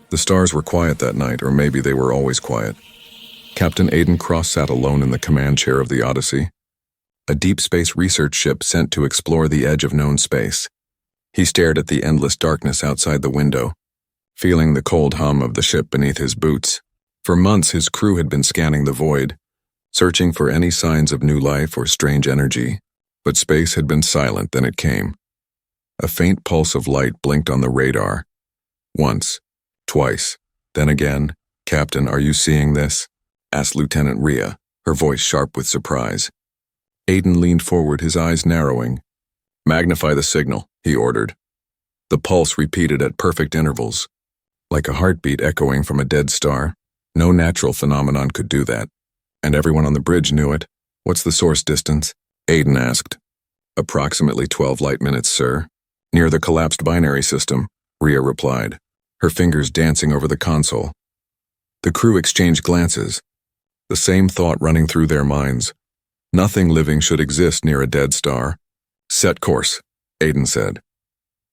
The stars were quiet that night, or maybe they were always quiet. Captain Aiden Cross sat alone in the command chair of the Odyssey, a deep space research ship sent to explore the edge of known space. He stared at the endless darkness outside the window, feeling the cold hum of the ship beneath his boots. For months his crew had been scanning the void, searching for any signs of new life or strange energy, but space had been silent. Then it came. A faint pulse of light blinked on the radar. Once, twice, then again. "Captain, are you seeing this?" asked Lieutenant Rhea, her voice sharp with surprise. Aiden leaned forward, his eyes narrowing. "Magnify the signal," he ordered. The pulse repeated at perfect intervals, like a heartbeat echoing from a dead star. No natural phenomenon could do that, and everyone on the bridge knew it. "What's the source distance?" Aiden asked. "Approximately 12 light minutes, sir. Near the collapsed binary system," Rhea replied, her fingers dancing over the console. The crew exchanged glances, the same thought running through their minds. Nothing living should exist near a dead star. "Set course," Aiden said.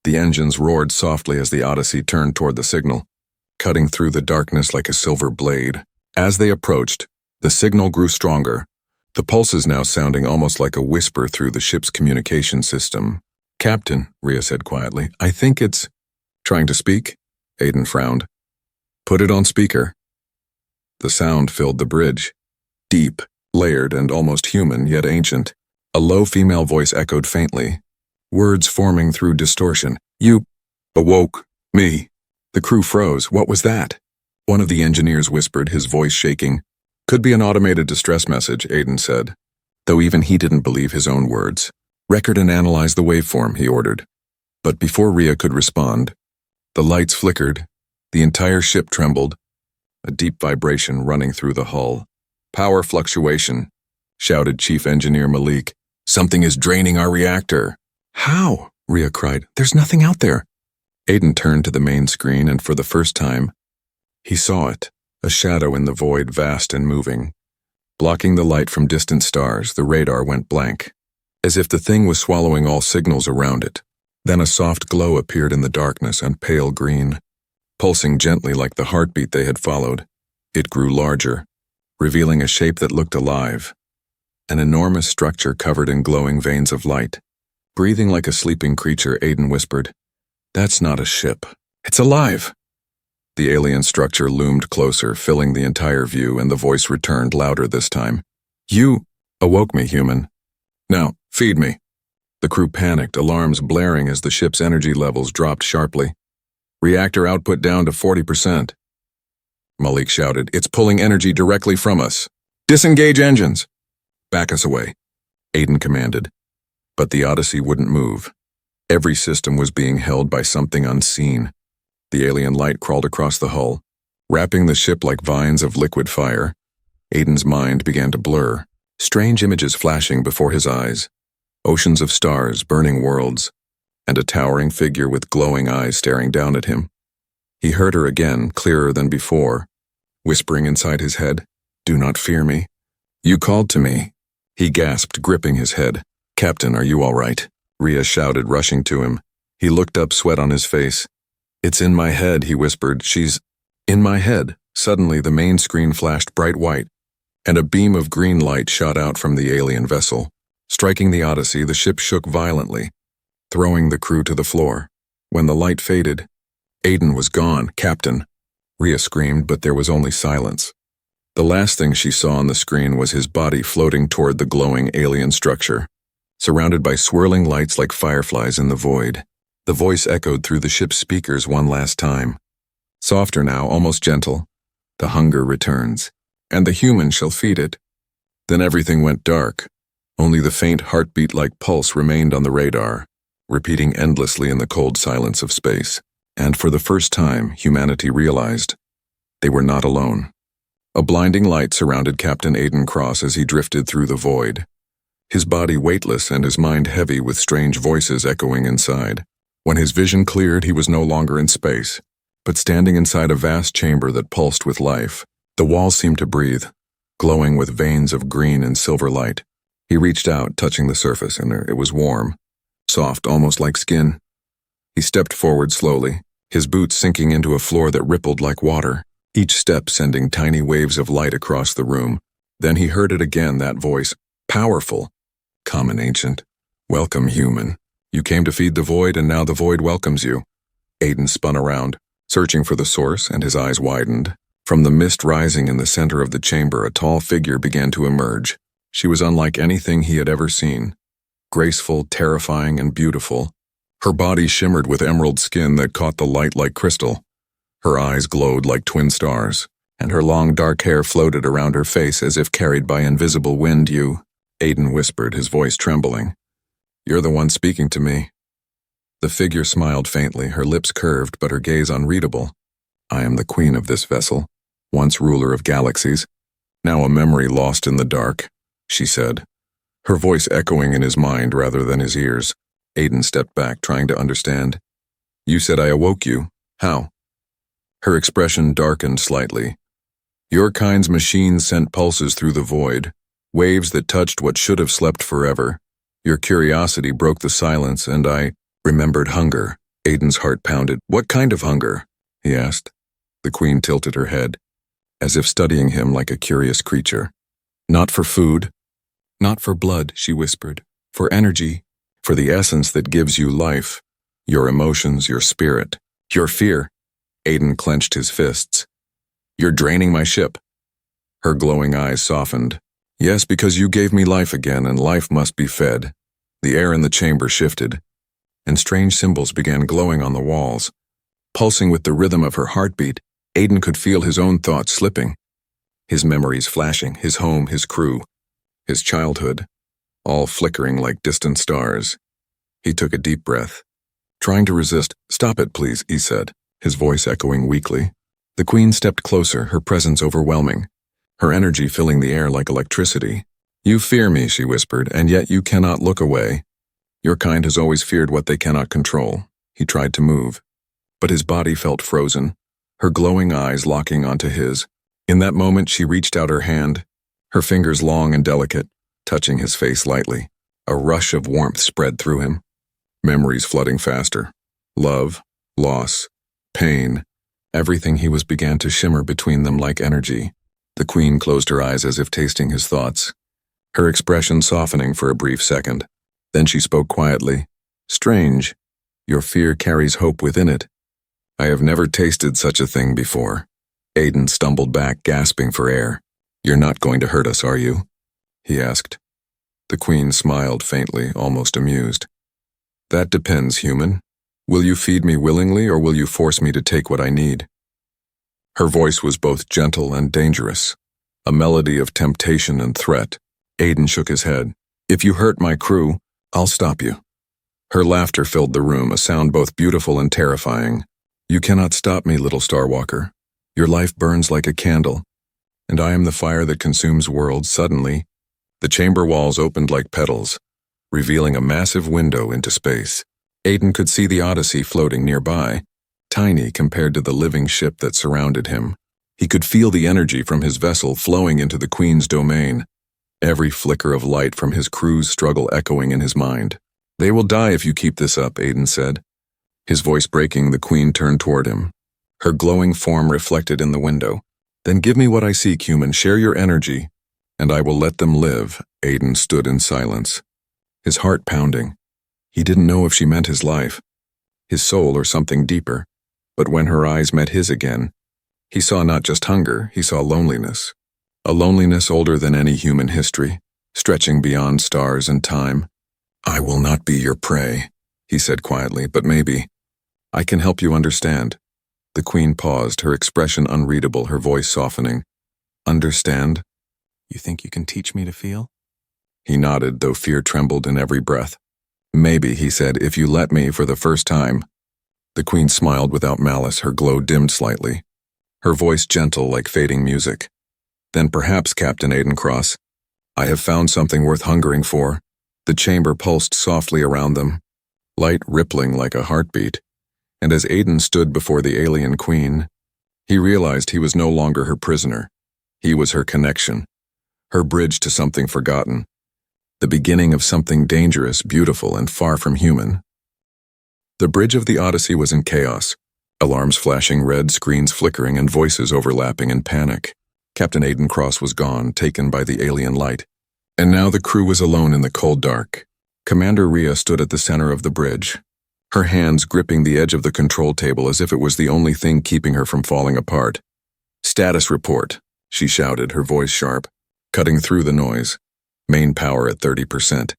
The engines roared softly as the Odyssey turned toward the signal, cutting through the darkness like a silver blade. As they approached, the signal grew stronger, the pulses now sounding almost like a whisper through the ship's communication system. "Captain," Rhea said quietly, "I think it's—" "Trying to speak?" Aiden frowned. "Put it on speaker." The sound filled the bridge, deep, layered, and almost human, yet ancient. A low female voice echoed faintly, words forming through distortion. "You awoke me." The crew froze. What was that? One of the engineers whispered, his voice shaking. "Could be an automated distress message," Aiden said, though even he didn't believe his own words. "Record and analyze the waveform," he ordered. But before Rhea could respond, the lights flickered, the entire ship trembled, a deep vibration running through the hull. "Power fluctuation," shouted Chief Engineer Malik. "Something is draining our reactor." "How?" Rhea cried. "There's nothing out there." Aiden turned to the main screen, and for the first time, he saw it, a shadow in the void, vast and moving. Blocking the light from distant stars, the radar went blank, as if the thing was swallowing all signals around it. Then a soft glow appeared in the darkness, and pale green, pulsing gently like the heartbeat they had followed. It grew larger, revealing a shape that looked alive, an enormous structure covered in glowing veins of light. Breathing like a sleeping creature, Aiden whispered, "That's not a ship. It's alive." The alien structure loomed closer, filling the entire view, and the voice returned, louder this time. "You awoke me, human. Now, feed me." The crew panicked, alarms blaring as the ship's energy levels dropped sharply. "Reactor output down to 40%. Malik shouted, "It's pulling energy directly from us. Disengage engines." "Back us away," Aiden commanded. But the Odyssey wouldn't move. Every system was being held by something unseen. The alien light crawled across the hull, wrapping the ship like vines of liquid fire. Aiden's mind began to blur, strange images flashing before his eyes. Oceans of stars, burning worlds, and a towering figure with glowing eyes staring down at him. He heard her again, clearer than before, whispering inside his head, "Do not fear me." "You called to me," he gasped, gripping his head. "Captain, are you all right?" Rhea shouted, rushing to him. He looked up, sweat on his face. "It's in my head," he whispered. "She's in my head." Suddenly, the main screen flashed bright white, and a beam of green light shot out from the alien vessel. Striking the Odyssey, the ship shook violently, throwing the crew to the floor. When the light faded, Aiden was gone. "Captain!" Rhea screamed, but there was only silence. The last thing she saw on the screen was his body floating toward the glowing alien structure, surrounded by swirling lights like fireflies in the void. The voice echoed through the ship's speakers one last time. Softer now, almost gentle. "The hunger returns, and the human shall feed it." Then everything went dark. Only the faint heartbeat-like pulse remained on the radar, repeating endlessly in the cold silence of space. And for the first time, humanity realized they were not alone. A blinding light surrounded Captain Aiden Cross as he drifted through the void, his body weightless and his mind heavy with strange voices echoing inside. When his vision cleared, he was no longer in space, but standing inside a vast chamber that pulsed with life. The walls seemed to breathe, glowing with veins of green and silver light. He reached out, touching the surface, and it was warm, soft, almost like skin. He stepped forward slowly, his boots sinking into a floor that rippled like water, each step sending tiny waves of light across the room. Then he heard it again, that voice, powerful. Common ancient. Welcome, human. You came to feed the void, and now the void welcomes you. Aiden spun around, searching for the source, and his eyes widened. From the mist rising in the center of the chamber, a tall figure began to emerge. She was unlike anything he had ever seen. Graceful, terrifying, and beautiful. Her body shimmered with emerald skin that caught the light like crystal. Her eyes glowed like twin stars, and her long dark hair floated around her face as if carried by invisible wind. You, Aiden whispered, his voice trembling. You're the one speaking to me. The figure smiled faintly, her lips curved but her gaze unreadable. I am the queen of this vessel, once ruler of galaxies, now a memory lost in the dark, she said, her voice echoing in his mind rather than his ears. Aiden stepped back, trying to understand. You said I awoke you. How? Her expression darkened slightly. Your kind's machines sent pulses through the void, waves that touched what should have slept forever. Your curiosity broke the silence, and I remembered hunger. Aiden's heart pounded. What kind of hunger? He asked. The queen tilted her head, as if studying him like a curious creature. Not for food. Not for blood, she whispered. For energy. For the essence that gives you life. Your emotions, your spirit. Your fear. Aiden clenched his fists. You're draining my ship. Her glowing eyes softened. Yes, because you gave me life again, and life must be fed. The air in the chamber shifted, and strange symbols began glowing on the walls. Pulsing with the rhythm of her heartbeat, Aiden could feel his own thoughts slipping. His memories flashing, his home, his crew, his childhood, all flickering like distant stars. He took a deep breath. Trying to resist, Stop it, please, he said, his voice echoing weakly. The queen stepped closer, her presence overwhelming, her energy filling the air like electricity. You fear me, she whispered, and yet you cannot look away. Your kind has always feared what they cannot control. He tried to move, but his body felt frozen, her glowing eyes locking onto his. In that moment, she reached out her hand, her fingers long and delicate, touching his face lightly. A rush of warmth spread through him, memories flooding faster. Love, loss, pain, everything he was began to shimmer between them like energy. The queen closed her eyes as if tasting his thoughts, her expression softening for a brief second. Then she spoke quietly. Strange. Your fear carries hope within it. I have never tasted such a thing before. Aiden stumbled back, gasping for air. You're not going to hurt us, are you? He asked. The queen smiled faintly, almost amused. That depends, human. Will you feed me willingly, or will you force me to take what I need? Her voice was both gentle and dangerous, a melody of temptation and threat. Aiden shook his head. If you hurt my crew, I'll stop you. Her laughter filled the room, a sound both beautiful and terrifying. You cannot stop me, little Starwalker. Your life burns like a candle, and I am the fire that consumes worlds. Suddenly, the chamber walls opened like petals, revealing a massive window into space. Aiden could see the Odyssey floating nearby, tiny compared to the living ship that surrounded him. He could feel the energy from his vessel flowing into the Queen's domain, every flicker of light from his crew's struggle echoing in his mind. They will die if you keep this up, Aiden said. His voice breaking, the Queen turned toward him, her glowing form reflected in the window. Then give me what I seek, human. Share your energy, and I will let them live. Aiden stood in silence, his heart pounding. He didn't know if she meant his life, his soul, or something deeper. But when her eyes met his again, he saw not just hunger, he saw loneliness. A loneliness older than any human history, stretching beyond stars and time. I will not be your prey, he said quietly, but maybe I can help you understand. The Queen paused, her expression unreadable, her voice softening. Understand? You think you can teach me to feel? He nodded, though fear trembled in every breath. Maybe, he said, if you let me for the first time. The Queen smiled without malice, her glow dimmed slightly, her voice gentle like fading music. Then perhaps, Captain Aiden Cross, I have found something worth hungering for. The chamber pulsed softly around them, light rippling like a heartbeat. And as Aiden stood before the alien queen, he realized he was no longer her prisoner. He was her connection, her bridge to something forgotten, the beginning of something dangerous, beautiful, and far from human. The bridge of the Odyssey was in chaos, Alarms flashing red, screens flickering, and voices overlapping in panic. Captain Aiden Cross was gone, taken by the alien light. And now the crew was alone in the cold dark. Commander Rhea stood at the center of the bridge, her hands gripping the edge of the control table as if it was the only thing keeping her from falling apart. "Status report," she shouted, her voice sharp, cutting through the noise. "Main power at 30%.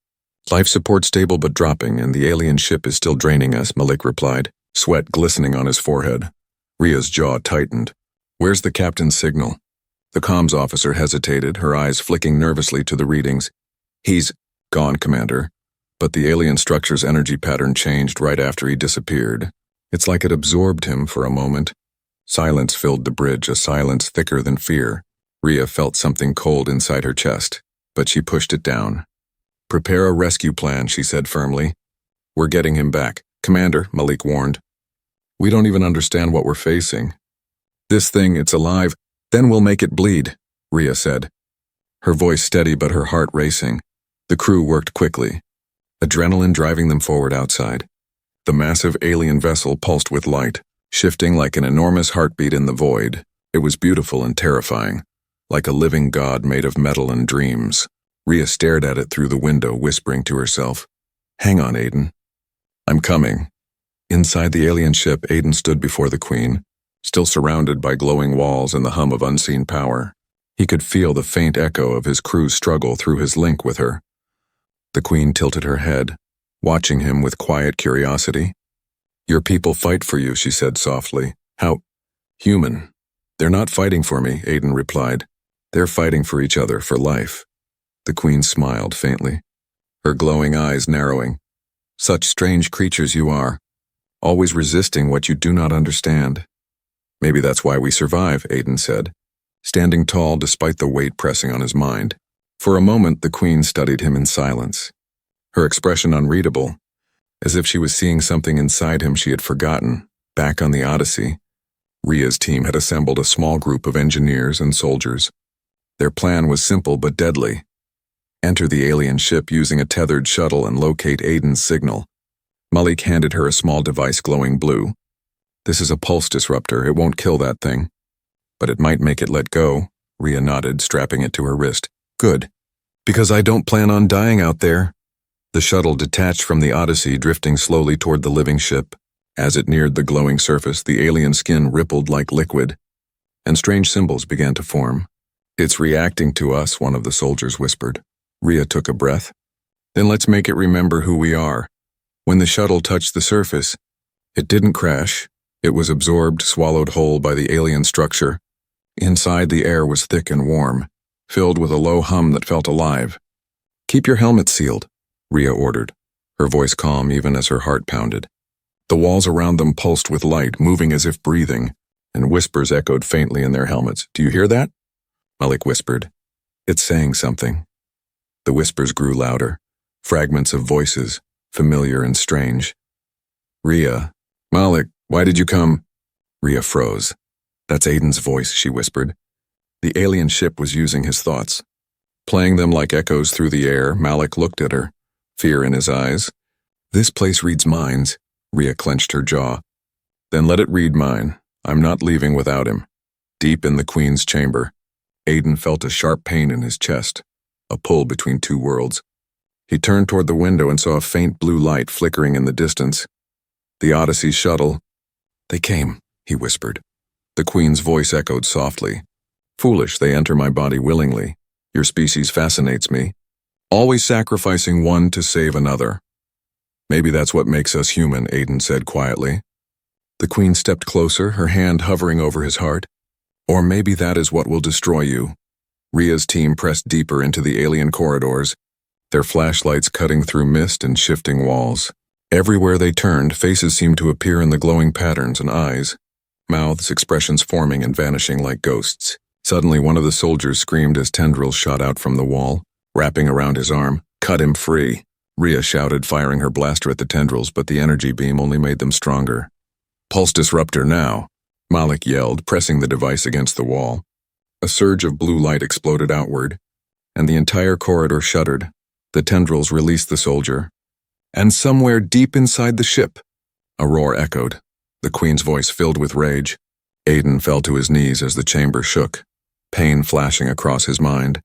Life support stable but dropping, and the alien ship is still draining us," Malik replied, sweat glistening on his forehead. Rhea's jaw tightened. "Where's the captain's signal?" The comms officer hesitated, her eyes flicking nervously to the readings. "He's gone, Commander." But the alien structure's energy pattern changed right after he disappeared. It's like it absorbed him for a moment. Silence filled the bridge, a silence thicker than fear. Rhea felt something cold inside her chest, but she pushed it down. "Prepare a rescue plan," she said firmly. "We're getting him back." "Commander," Malik warned. "We don't even understand what we're facing. This thing, it's alive. Then we'll make it bleed," Rhea said, her voice steady but her heart racing. The crew worked quickly, adrenaline driving them forward outside. The massive alien vessel pulsed with light, shifting like an enormous heartbeat in the void. It was beautiful and terrifying, like a living god made of metal and dreams. Rhea stared at it through the window, whispering to herself, "Hang on, Aiden. I'm coming." Inside the alien ship, Aiden stood before the Queen, still surrounded by glowing walls and the hum of unseen power. He could feel the faint echo of his crew's struggle through his link with her. The Queen tilted her head, watching him with quiet curiosity. "Your people fight for you," she said softly. "How human." "They're not fighting for me," Aiden replied. "They're fighting for each other, for life." The Queen smiled faintly, her glowing eyes narrowing. "Such strange creatures you are, always resisting what you do not understand." "Maybe that's why we survive," Aiden said, standing tall despite the weight pressing on his mind. For a moment, the Queen studied him in silence, her expression unreadable, as if she was seeing something inside him she had forgotten. Back on the Odyssey, Rhea's team had assembled a small group of engineers and soldiers. Their plan was simple but deadly. Enter the alien ship using a tethered shuttle and locate Aiden's signal. Malik handed her a small device glowing blue. "This is a pulse disruptor. It won't kill that thing, but it might make it let go." Rhea nodded, strapping it to her wrist. "Good, because I don't plan on dying out there." The shuttle detached from the Odyssey, drifting slowly toward the living ship. As it neared the glowing surface, the alien skin rippled like liquid, and strange symbols began to form. "It's reacting to us," one of the soldiers whispered. Rhea took a breath. "Then let's make it remember who we are." When the shuttle touched the surface, it didn't crash. It was absorbed, swallowed whole by the alien structure. Inside, the air was thick and warm, filled with a low hum that felt alive. "Keep your helmet sealed," Rhea ordered, her voice calm even as her heart pounded. The walls around them pulsed with light, moving as if breathing, and whispers echoed faintly in their helmets. "Do you hear that?" Malik whispered. "It's saying something." The whispers grew louder, fragments of voices, familiar and strange. "Rhea, Malik, why did you come?" Rhea froze. "That's Aiden's voice," she whispered. The alien ship was using his thoughts. Playing them like echoes through the air, Malik looked at her, fear in his eyes. "This place reads minds." Rhea clenched her jaw. "Then let it read mine. I'm not leaving without him." Deep in the Queen's chamber, Aiden felt a sharp pain in his chest, a pull between two worlds. He turned toward the window and saw a faint blue light flickering in the distance. The Odyssey shuttle. "They came," he whispered. The Queen's voice echoed softly. "Foolish, they enter my body willingly. Your species fascinates me, always sacrificing one to save another." "Maybe that's what makes us human," Aiden said quietly. The Queen stepped closer, her hand hovering over his heart. "Or maybe that is what will destroy you." Rhea's team pressed deeper into the alien corridors, their flashlights cutting through mist and shifting walls. Everywhere they turned, faces seemed to appear in the glowing patterns and eyes, mouths, expressions forming and vanishing like ghosts. Suddenly, one of the soldiers screamed as tendrils shot out from the wall, wrapping around his arm. "Cut him free!" Rhea shouted, firing her blaster at the tendrils, but the energy beam only made them stronger. "Pulse disruptor now!" Malik yelled, pressing the device against the wall. A surge of blue light exploded outward, and the entire corridor shuddered. The tendrils released the soldier. And somewhere deep inside the ship, a roar echoed. the Queen's voice filled with rage. Aiden fell to his knees as the chamber shook, pain flashing across his mind.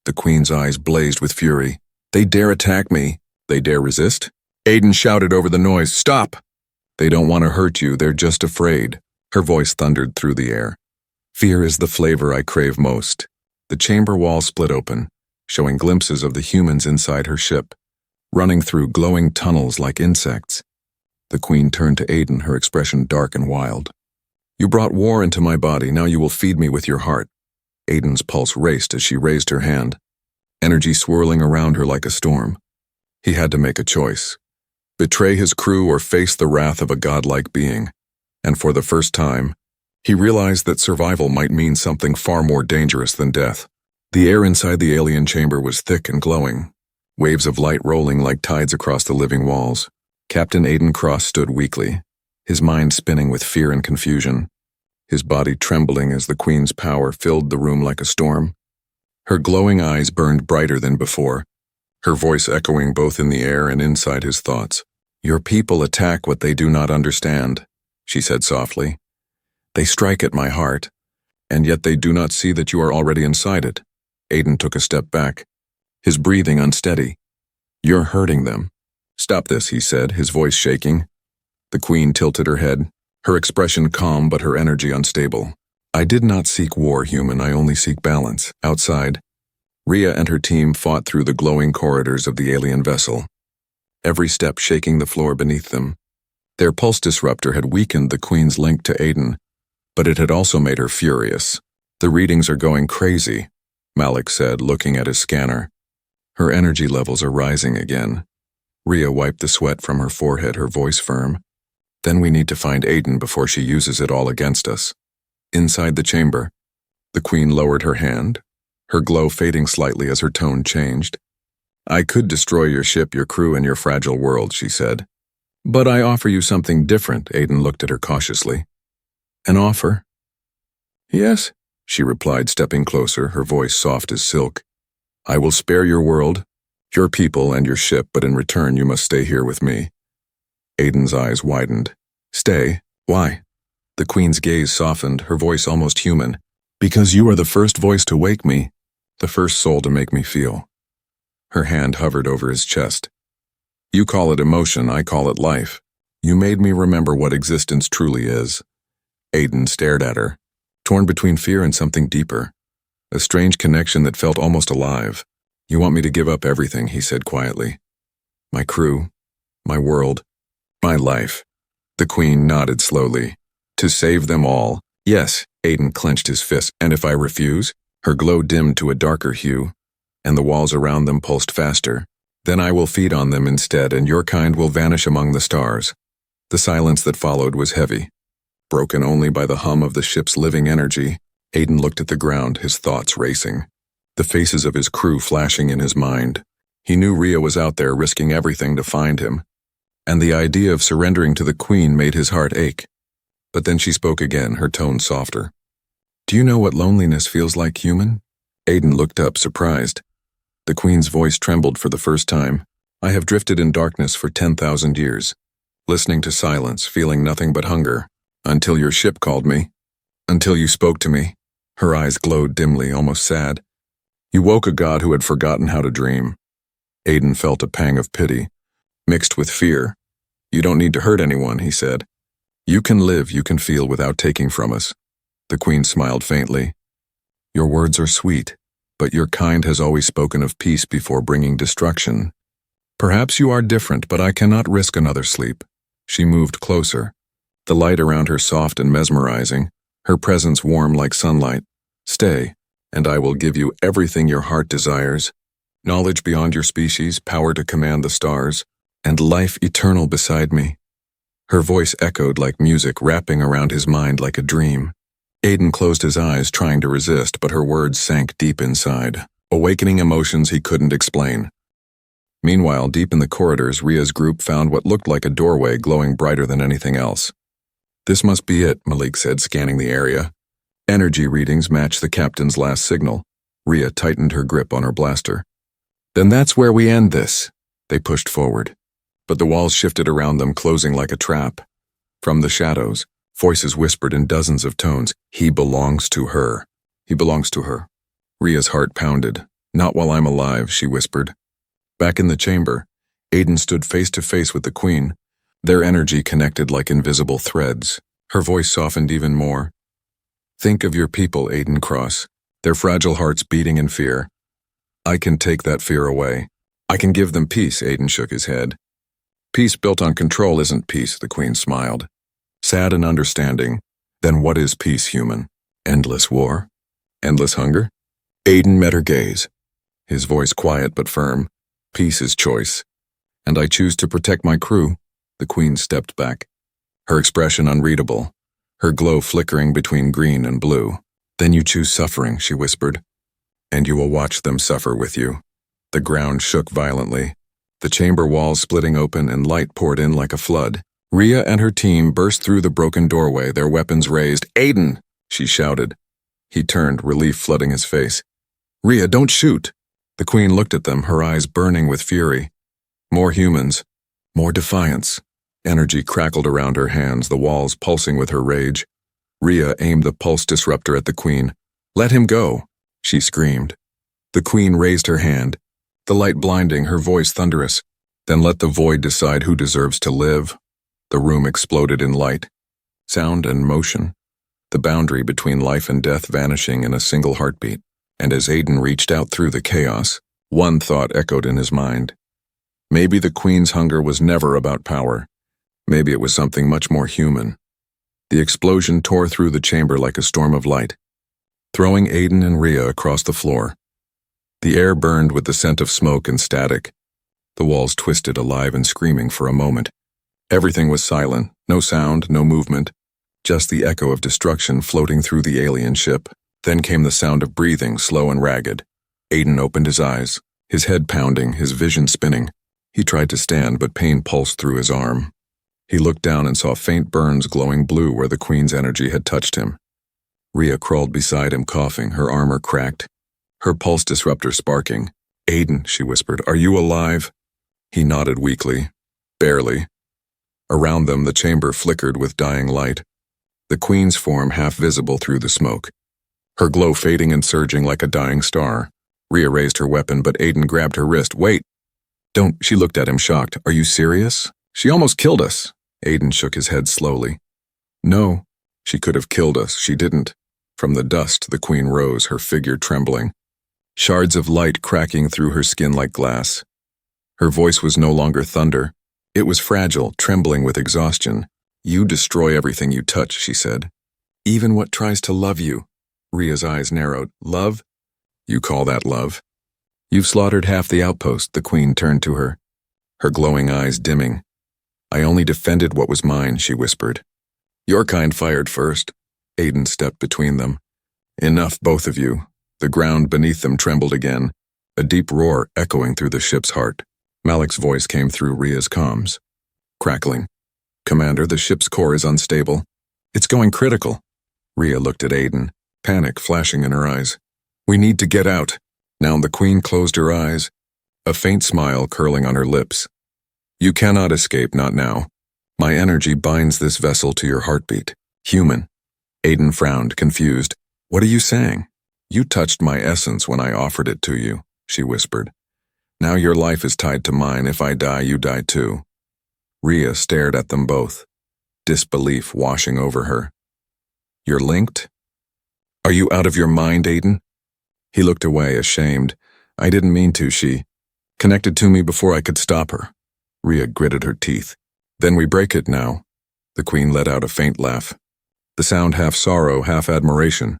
The Queen's eyes blazed with fury. They dare attack me. They dare resist? Aiden shouted over the noise, "Stop! They don't want to hurt you, they're just afraid." Her voice thundered through the air. "Fear is the flavor I crave most." The chamber wall split open, showing glimpses of the humans inside her ship, running through glowing tunnels like insects. The Queen turned to Aiden, her expression dark and wild. "You brought war into my body, now you will feed me with your heart." Aiden's pulse raced as she raised her hand, energy swirling around her like a storm. He had to make a choice. Betray his crew or face the wrath of a godlike being. And for the first time, he realized that survival might mean something far more dangerous than death. The air inside the alien chamber was thick and glowing, waves of light rolling like tides across the living walls. Captain Aiden Cross stood weakly, his mind spinning with fear and confusion, his body trembling as the Queen's power filled the room like a storm. Her glowing eyes burned brighter than before, her voice echoing both in the air and inside his thoughts. "Your people attack what they do not understand," she said softly. "They strike at my heart, and yet they do not see that you are already inside it." Aiden took a step back, his breathing unsteady. "You're hurting them." "Stop this," he said, his voice shaking. The Queen tilted her head, her expression calm but her energy unstable. "I did not seek war, human, I only seek balance." Outside, Rhea and her team fought through the glowing corridors of the alien vessel, every step shaking the floor beneath them. Their pulse disruptor had weakened the Queen's link to Aiden, but it had also made her furious. "The readings are going crazy," Malik said, looking at his scanner. "Her energy levels are rising again." Rhea wiped the sweat from her forehead, her voice firm. "Then we need to find Aiden before she uses it all against us." Inside the chamber, the Queen lowered her hand, her glow fading slightly as her tone changed. "I could destroy your ship, your crew, and your fragile world," she said. "But I offer you something different." Aiden looked at her cautiously. "An offer?" "Yes," she replied, stepping closer, her voice soft as silk. "I will spare your world, your people, and your ship, but in return you must stay here with me." Aiden's eyes widened. "Stay? Why?" The Queen's gaze softened, her voice almost human. "Because you are the first voice to wake me, the first soul to make me feel." Her hand hovered over his chest. "You call it emotion, I call it life. You made me remember what existence truly is." Aiden stared at her, torn between fear and something deeper, a strange connection that felt almost alive. "You want me to give up everything," he said quietly. "My crew, my world, my life." The Queen nodded slowly. "To save them all?" "Yes." Aiden clenched his fist. "And if I refuse?" Her glow dimmed to a darker hue, and the walls around them pulsed faster. "Then I will feed on them instead, and your kind will vanish among the stars." The silence that followed was heavy, broken only by the hum of the ship's living energy. Aiden looked at the ground, his thoughts racing, the faces of his crew flashing in his mind. He knew Rhea was out there risking everything to find him, and the idea of surrendering to the Queen made his heart ache. But then she spoke again, her tone softer. "Do you know what loneliness feels like, human?" Aiden looked up, surprised. The Queen's voice trembled for the first time. "I have drifted in darkness for 10,000 years, listening to silence, feeling nothing but hunger, until your ship called me, until you spoke to me." Her eyes glowed dimly, almost sad. "You woke a god who had forgotten how to dream." Aiden felt a pang of pity, mixed with fear. "You don't need to hurt anyone," he said. "You can live, you can feel without taking from us." The Queen smiled faintly. "Your words are sweet, but your kind has always spoken of peace before bringing destruction. Perhaps you are different, but I cannot risk another sleep." She moved closer, the light around her soft and mesmerizing, her presence warm like sunlight. "Stay, and I will give you everything your heart desires. Knowledge beyond your species, power to command the stars, and life eternal beside me." Her voice echoed like music, wrapping around his mind like a dream. Aiden closed his eyes, trying to resist, but her words sank deep inside, awakening emotions he couldn't explain. Meanwhile, deep in the corridors, Rhea's group found what looked like a doorway glowing brighter than anything else. "This must be it," Malik said, scanning the area. Energy readings matched the captain's last signal. Rhea tightened her grip on her blaster. "Then that's where we end this." They pushed forward, but the walls shifted around them, closing like a trap. From the shadows, Voices whispered in dozens of tones. He belongs to her. He belongs to her. Ria's heart pounded. Not while I'm alive, she whispered. Back in the chamber, Aiden stood face to face with the Queen. Their energy connected like invisible threads. Her voice softened even more. Think of your people, Aiden Cross. Their fragile hearts beating in fear. I can take that fear away. I can give them peace, Aiden shook his head. Peace built on control isn't peace, the Queen smiled. Sad and understanding. Then what is peace, human? Endless war? Endless hunger? Aiden met her gaze. His voice quiet but firm. Peace is choice. And I choose to protect my crew. The Queen stepped back. Her expression unreadable. Her glow flickering between green and blue. Then you choose suffering, she whispered. And you will watch them suffer with you. The ground shook violently. The chamber walls splitting open and light poured in like a flood. Ria and her team burst through the broken doorway, their weapons raised. Aiden! She shouted. He turned, relief flooding his face. Ria, don't shoot! The Queen looked at them, her eyes burning with fury. More humans. More defiance. Energy crackled around her hands, the walls pulsing with her rage. Ria aimed the pulse disruptor at the Queen. Let him go, she screamed. The Queen raised her hand, the light blinding, her voice thunderous. Then let the void decide who deserves to live. The room exploded in light, sound and motion, the boundary between life and death vanishing in a single heartbeat. And as Aiden reached out through the chaos, one thought echoed in his mind. Maybe the Queen's hunger was never about power. Maybe it was something much more human. The explosion tore through the chamber like a storm of light, throwing Aiden and Ria across the floor. The air burned with the scent of smoke and static. The walls twisted, alive and screaming for a moment. Everything was silent, no sound, no movement, just the echo of destruction floating through the alien ship. Then came the sound of breathing, slow and ragged. Aiden opened his eyes, his head pounding, his vision spinning. He tried to stand, but pain pulsed through his arm. He looked down and saw faint burns glowing blue where the Queen's energy had touched him. Ria crawled beside him, coughing, her armor cracked, her pulse disruptor sparking. Aiden, she whispered, are you alive? He nodded weakly. Barely. Around them, the chamber flickered with dying light, the Queen's form half visible through the smoke, her glow fading and surging like a dying star. Ria raised her weapon, but Aiden grabbed her wrist. Wait! Don't, she looked at him shocked. Are you serious? She almost killed us. Aiden shook his head slowly. No, she could have killed us. She didn't. From the dust, the Queen rose, her figure trembling, shards of light cracking through her skin like glass. Her voice was no longer thunder. It was fragile, trembling with exhaustion. You destroy everything you touch, she said. Even what tries to love you. Ria's eyes narrowed. Love? You call that love? You've slaughtered half the outpost, the Queen turned to her, her glowing eyes dimming. I only defended what was mine, she whispered. Your kind fired first. Aiden stepped between them. Enough, both of you. The ground beneath them trembled again, a deep roar echoing through the ship's heart. Malik's voice came through Ria's comms. Crackling. Commander, the ship's core is unstable. It's going critical. Ria looked at Aiden, panic flashing in her eyes. We need to get out. Now the Queen closed her eyes, a faint smile curling on her lips. You cannot escape, not now. My energy binds this vessel to your heartbeat. Human. Aiden frowned, confused. What are you saying? You touched my essence when I offered it to you, she whispered. Now your life is tied to mine. If I die, you die too. Ria stared at them both, disbelief washing over her. You're linked? Are you out of your mind, Aiden? He looked away, ashamed. I didn't mean to, she connected to me before I could stop her. Ria gritted her teeth. Then we break it now. The Queen let out a faint laugh, the sound half sorrow, half admiration.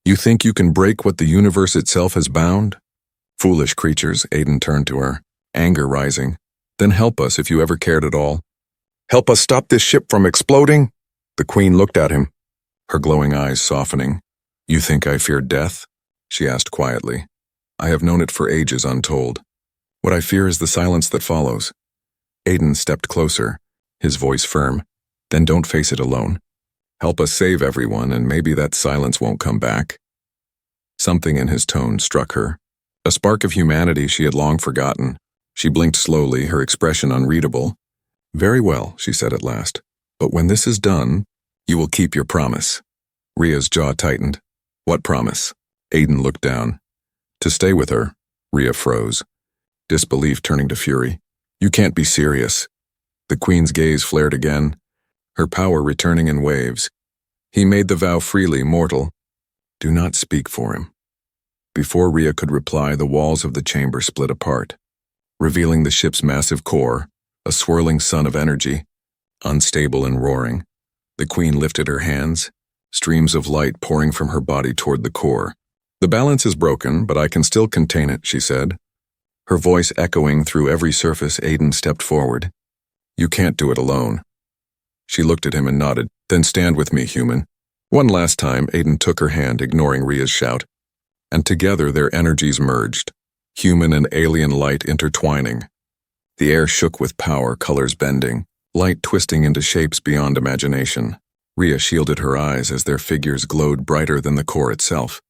You think you can break what the universe itself has bound? Foolish creatures, Aiden turned to her, anger rising. Then help us if you ever cared at all. Help us stop this ship from exploding? The Queen looked at him, her glowing eyes softening. You think I fear death? She asked quietly. I have known it for ages untold. What I fear is the silence that follows. Aiden stepped closer, his voice firm. Then don't face it alone. Help us save everyone, and maybe that silence won't come back. Something in his tone struck her, a spark of humanity she had long forgotten. She blinked slowly, her expression unreadable. Very well, she said at last. But when this is done, You will keep your promise. Ria's jaw tightened. What promise? Aiden looked down. To stay with her. Ria froze, disbelief turning to fury. You can't be serious. The Queen's gaze flared again, her power returning in waves. He made the vow freely, mortal. Do not speak for him. Before Ria could reply, the walls of the chamber split apart, revealing the ship's massive core, a swirling sun of energy, unstable and roaring. The Queen lifted her hands, streams of light pouring from her body toward the core. The balance is broken, but I can still contain it, she said. Her voice echoing through every surface. Aiden stepped forward. You can't do it alone. She looked at him and nodded. Then stand with me, human. One last time, Aiden took her hand, ignoring Ria's shout. And together their energies merged, human and alien light intertwining. The air shook with power, colors bending, light twisting into shapes beyond imagination. Ria shielded her eyes as their figures glowed brighter than the core itself.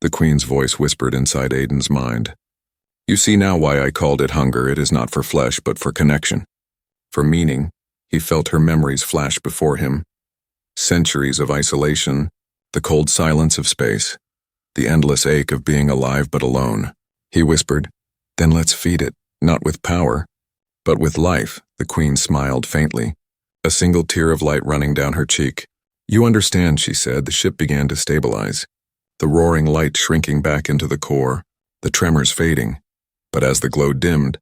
The Queen's voice whispered inside Aiden's mind. You see now why I called it hunger. It is not for flesh, but for connection. For meaning. He felt her memories flash before him. Centuries of isolation, the cold silence of space, the endless ache of being alive but alone. He whispered, then let's feed it, not with power, but with life. The Queen smiled faintly, a single tear of light running down her cheek. You understand, she said. The ship began to stabilize, the roaring light shrinking back into the core, the tremors fading. But as the glow dimmed,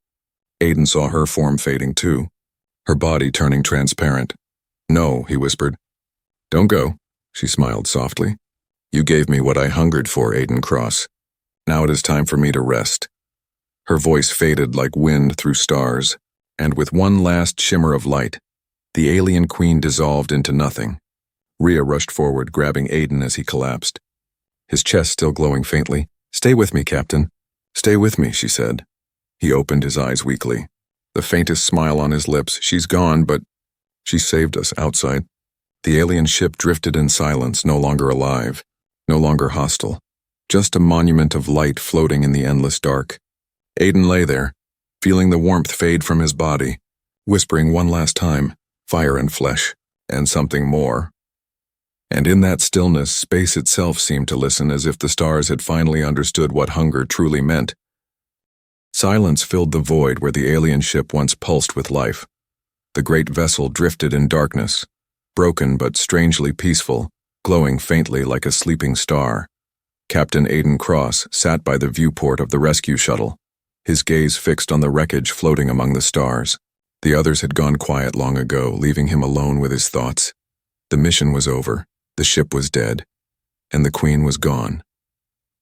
Aiden saw her form fading too, her body turning transparent. No, he whispered. Don't go, she smiled softly. You gave me what I hungered for, Aiden Cross. Now it is time for me to rest. Her voice faded like wind through stars, and with one last shimmer of light, the alien Queen dissolved into nothing. Ria rushed forward, grabbing Aiden as he collapsed, his chest still glowing faintly. Stay with me, Captain. Stay with me, she said. He opened his eyes weakly, the faintest smile on his lips. She's gone, but she saved us outside. The alien ship drifted in silence, no longer alive, no longer hostile, just a monument of light floating in the endless dark. Aiden lay there, feeling the warmth fade from his body, whispering one last time, fire and flesh, and something more. And in that stillness, space itself seemed to listen, as if the stars had finally understood what hunger truly meant. Silence filled the void where the alien ship once pulsed with life. The great vessel drifted in darkness, broken but strangely peaceful, glowing faintly like a sleeping star. Captain Aiden Cross sat by the viewport of the rescue shuttle, his gaze fixed on the wreckage floating among the stars. The others had gone quiet long ago, leaving him alone with his thoughts. The mission was over, the ship was dead, and the Queen was gone.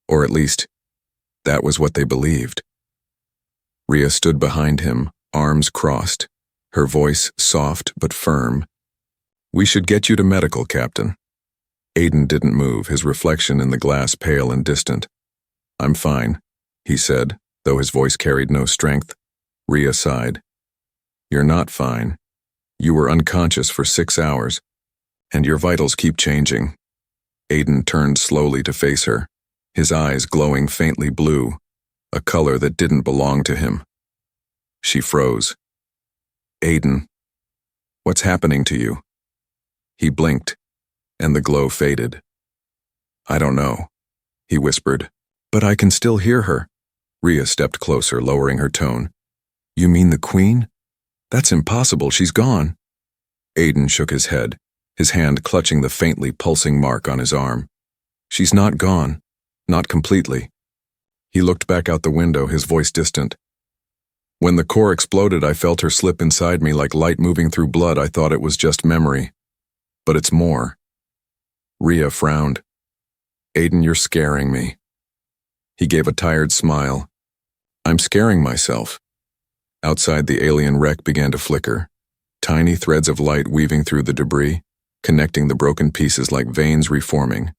Or at least, that was what they believed. Ria stood behind him, arms crossed, her voice soft but firm. We should get you to medical, Captain. Aiden didn't move, his reflection in the glass pale and distant. I'm fine, he said, though his voice carried no strength. Ria sighed. You're not fine. You were unconscious for 6 hours, and your vitals keep changing. Aiden turned slowly to face her, his eyes glowing faintly blue, a color that didn't belong to him. She froze. Aiden, what's happening to you? He blinked, and the glow faded. I don't know, he whispered, but I can still hear her. Ria stepped closer, lowering her tone. You mean the Queen? That's impossible, she's gone. Aiden shook his head, his hand clutching the faintly pulsing mark on his arm. She's not gone, not completely. He looked back out the window, his voice distant. When the core exploded, I felt her slip inside me like light moving through blood. I thought it was just memory. But it's more. Ria frowned. Aiden, you're scaring me. He gave a tired smile. I'm scaring myself. Outside, the alien wreck began to flicker, tiny threads of light weaving through the debris, connecting the broken pieces like veins reforming.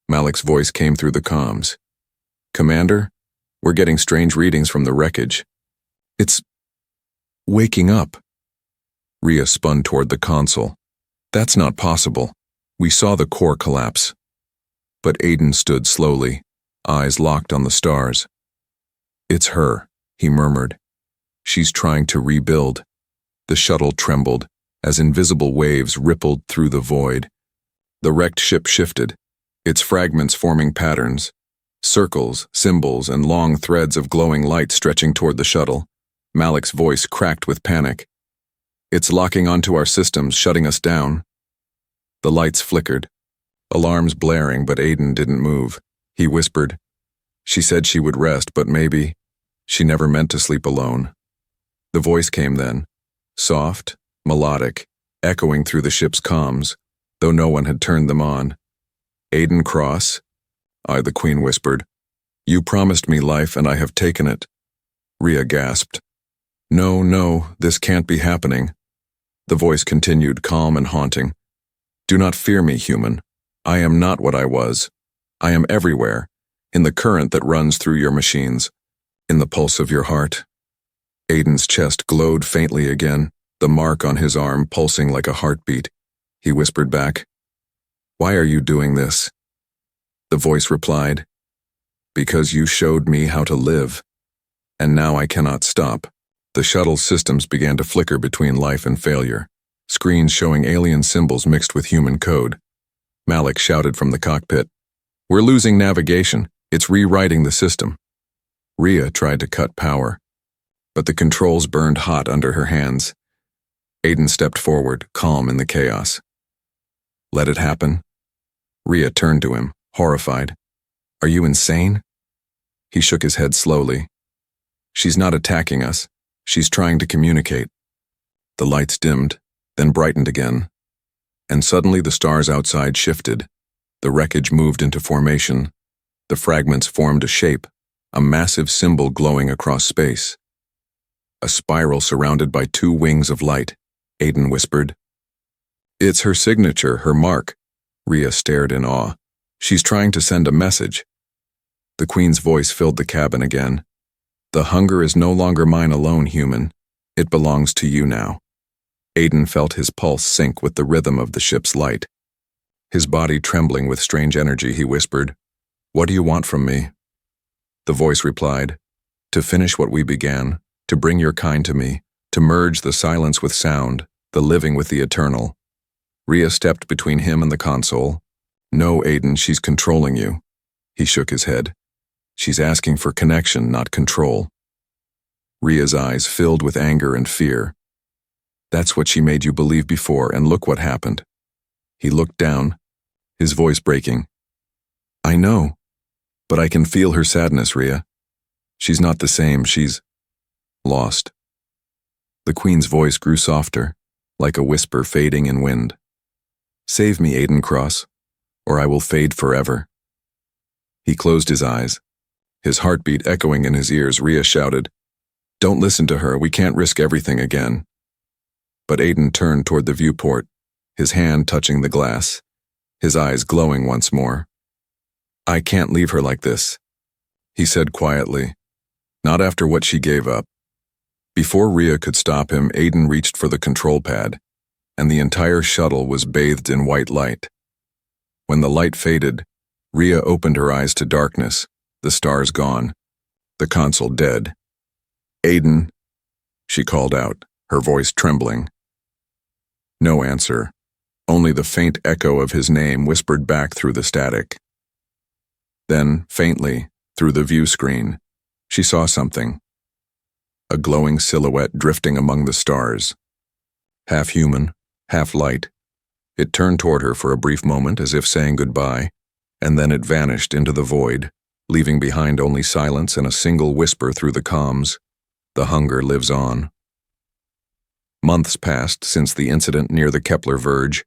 Malik's voice came through the comms. Commander, we're getting strange readings from the wreckage. It's waking up. Ria spun toward the console. That's not possible. We saw the core collapse. But Aiden stood slowly, eyes locked on the stars. It's her, he murmured. She's trying to rebuild. The shuttle trembled as invisible waves rippled through the void, The wrecked ship shifted, its fragments forming patterns, circles, symbols, and long threads of glowing light stretching toward the shuttle. Malik's voice cracked with panic. "It's locking onto our systems, shutting us down." The lights flickered, alarms blaring, but Aiden didn't move. He whispered, "She said she would rest, but maybe she never meant to sleep alone." The voice came then, soft, melodic, echoing through the ship's comms, though no one had turned them on. "Aiden Cross," the Queen whispered. "You promised me life and I have taken it." Rhea gasped. "No, no, this can't be happening." The voice continued, calm and haunting. "Do not fear me, human. I am not what I was. I am everywhere, in the current that runs through your machines, in the pulse of your heart." Aiden's chest glowed faintly again, the mark on his arm pulsing like a heartbeat. He whispered back, "Why are you doing this?" The voice replied, "Because you showed me how to live, and now I cannot stop." The shuttle's systems began to flicker between life and failure, screens showing alien symbols mixed with human code. Malik shouted from the cockpit, "We're losing navigation. It's rewriting the system." Rhea tried to cut power, but the controls burned hot under her hands. Aiden stepped forward, calm in the chaos. "Let it happen." Rhea turned to him, horrified. "Are you insane?" He shook his head slowly. "She's not attacking us. She's trying to communicate." The lights dimmed, then brightened again, and suddenly the stars outside shifted. The wreckage moved into formation. The fragments formed a shape, a massive symbol glowing across space. "A spiral surrounded by two wings of light," Aiden whispered. "It's her signature, her mark." Rhea stared in awe. "She's trying to send a message." The Queen's voice filled the cabin again. "The hunger is no longer mine alone, human. It belongs to you now." Aiden felt his pulse sync with the rhythm of the ship's light. His body trembling with strange energy, he whispered, "What do you want from me?" The voice replied, "To finish what we began, to bring your kind to me, to merge the silence with sound, the living with the eternal." Rhea stepped between him and the console. "No, Aiden, she's controlling you." He shook his head. "She's asking for connection, not control." Rhea's eyes filled with anger and fear. "That's what she made you believe before, and look what happened." He looked down, his voice breaking. "I know, but I can feel her sadness, Rhea. She's not the same, she's lost." The Queen's voice grew softer, like a whisper fading in wind. "Save me, Aiden Cross, or I will fade forever." He closed his eyes. His heartbeat echoing in his ears, Rhea shouted, "Don't listen to her, we can't risk everything again." But Aiden turned toward the viewport, his hand touching the glass, his eyes glowing once more. "I can't leave her like this," he said quietly. "Not after what she gave up." Before Rhea could stop him, Aiden reached for the control pad, and the entire shuttle was bathed in white light. When the light faded, Rhea opened her eyes to darkness, the stars gone, the console dead. "Aiden," she called out, her voice trembling. No answer, only the faint echo of his name whispered back through the static. Then, faintly, through the view screen, she saw something. A glowing silhouette drifting among the stars. Half human, half light. It turned toward her for a brief moment as if saying goodbye, and then it vanished into the void, leaving behind only silence and a single whisper through the comms. "The hunger lives on." Months passed since the incident near the Kepler verge.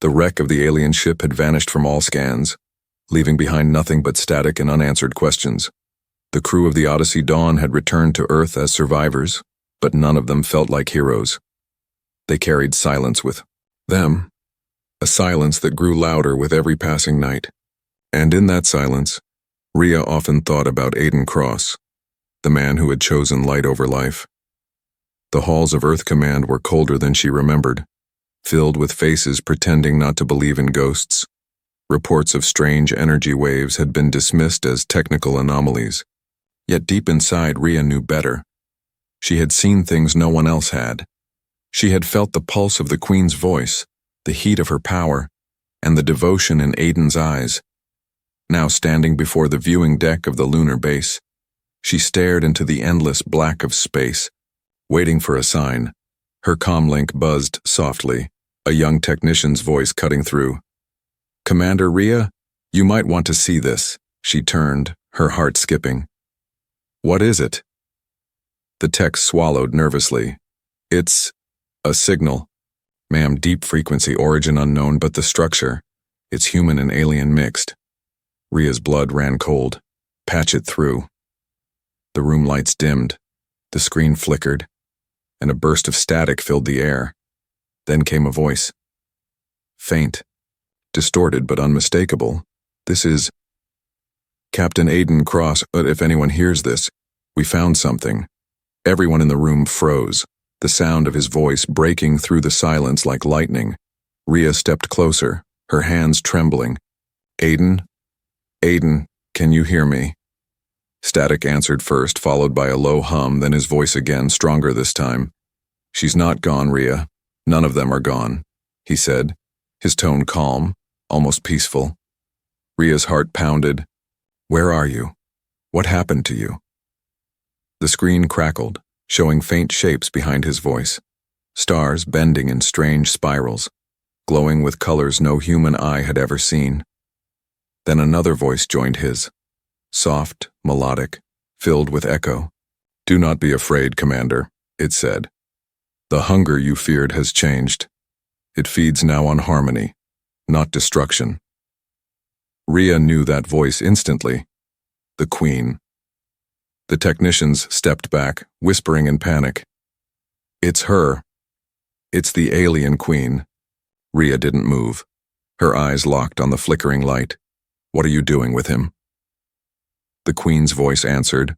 The wreck of the alien ship had vanished from all scans, leaving behind nothing but static and unanswered questions. The crew of the Odyssey Dawn had returned to Earth as survivors, but none of them felt like heroes. They carried silence with them, a silence that grew louder with every passing night. And in that silence, Rhea often thought about Aiden Cross, the man who had chosen light over life. The halls of Earth Command were colder than she remembered, filled with faces pretending not to believe in ghosts. Reports of strange energy waves had been dismissed as technical anomalies. Yet deep inside, Rhea knew better. She had seen things no one else had. She had felt the pulse of the Queen's voice, the heat of her power, and the devotion in Aiden's eyes. Now standing before the viewing deck of the lunar base, she stared into the endless black of space, waiting for a sign. Her comlink buzzed softly, a young technician's voice cutting through. "Commander Rhea, you might want to see this." She turned, her heart skipping. "What is it?" The tech swallowed nervously. "It's a signal. Ma'am, deep frequency, origin unknown, but the structure. It's human and alien mixed." Rhea's blood ran cold. "Patch it through." The room lights dimmed, the screen flickered, and a burst of static filled the air. Then came a voice. Faint, distorted but unmistakable. "This is Captain Aiden Cross, but if anyone hears this, we found something." Everyone in the room froze, the sound of his voice breaking through the silence like lightning. Rhea stepped closer, her hands trembling. "Aiden? Aiden, can you hear me?" Static answered first, followed by a low hum, then his voice again, stronger this time. "She's not gone, Rhea. None of them are gone," he said, his tone calm, almost peaceful. Rhea's heart pounded. "Where are you? What happened to you?" The screen crackled, showing faint shapes behind his voice. Stars bending in strange spirals, glowing with colors no human eye had ever seen. Then another voice joined his, soft, melodic, filled with echo. "Do not be afraid, Commander," it said. "The hunger you feared has changed. It feeds now on harmony, not destruction." Rhea knew that voice instantly. The Queen. The technicians stepped back, whispering in panic. "It's her. It's the alien Queen." Rhea didn't move, her eyes locked on the flickering light. "What are you doing with him?" The Queen's voice answered.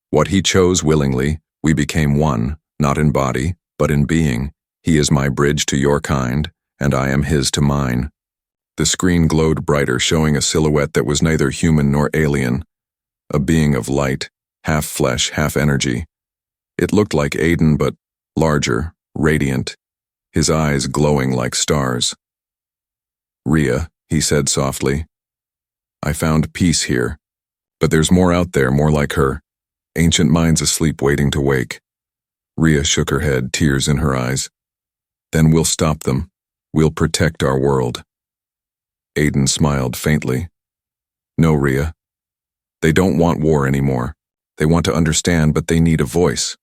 "What he chose willingly, we became one, not in body, but in being. He is my bridge to your kind, and I am his to mine." The screen glowed brighter, showing a silhouette that was neither human nor alien, a being of light, half flesh, half energy. It looked like Aiden, but larger, radiant, his eyes glowing like stars. "Rhea," he said softly, "I found peace here, but there's more out there, more like her. Ancient minds asleep waiting to wake." Rhea shook her head, tears in her eyes. "Then we'll stop them. We'll protect our world." Aiden smiled faintly. "No, Rhea. They don't want war anymore. They want to understand, but they need a voice.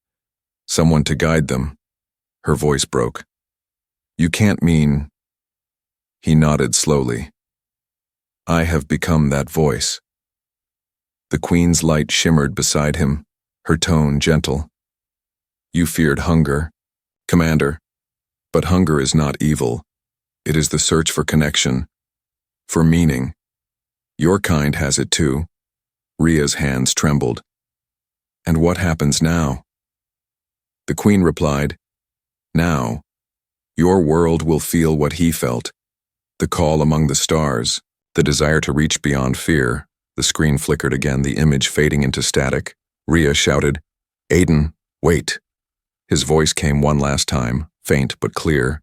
Someone to guide them." Her voice broke. "You can't mean—" He nodded slowly. "I have become that voice." The Queen's light shimmered beside him, her tone gentle. "You feared hunger, Commander, but hunger is not evil. It is the search for connection, for meaning. Your kind has it too." Rhea's hands trembled. "And what happens now?" The Queen replied, "Now, your world will feel what he felt. The call among the stars, the desire to reach beyond fear." The screen flickered again, the image fading into static. Rhea shouted, "Aiden, wait." His voice came one last time, faint but clear.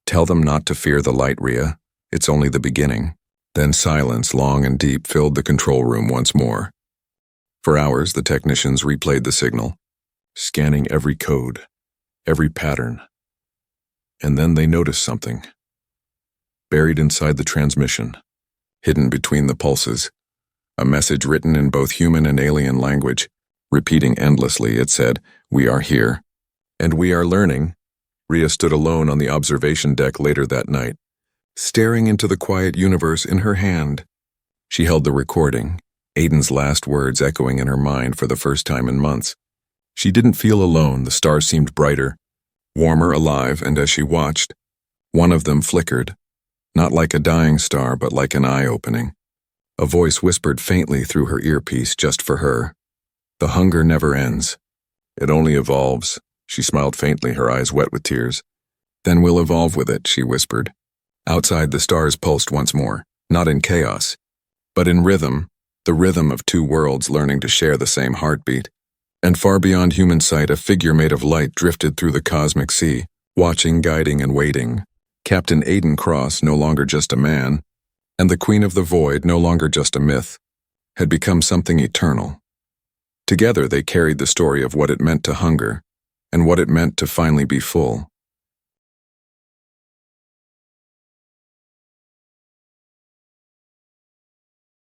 "Tell them not to fear the light, Rhea. It's only the beginning." Then silence, long and deep, filled the control room once more. For hours, the technicians replayed the signal, scanning every code, every pattern. And then they noticed something. Buried inside the transmission, hidden between the pulses, a message written in both human and alien language. Repeating endlessly, it said, "We are here. And we are learning." Rhea stood alone on the observation deck later that night, staring into the quiet universe in her hand. She held the recording, Aiden's last words echoing in her mind for the first time in months. She didn't feel alone. The stars seemed brighter, warmer, alive, and as she watched, one of them flickered, not like a dying star, but like an eye-opening. A voice whispered faintly through her earpiece just for her. "The hunger never ends. It only evolves." She smiled faintly, her eyes wet with tears. "Then we'll evolve with it," she whispered. Outside, the stars pulsed once more, not in chaos, but in rhythm, the rhythm of two worlds learning to share the same heartbeat. And far beyond human sight, a figure made of light drifted through the cosmic sea, watching, guiding, and waiting. Captain Aiden Cross no longer just a man, and the Queen of the Void no longer just a myth, had become something eternal. Together they carried the story of what it meant to hunger, and what it meant to finally be full.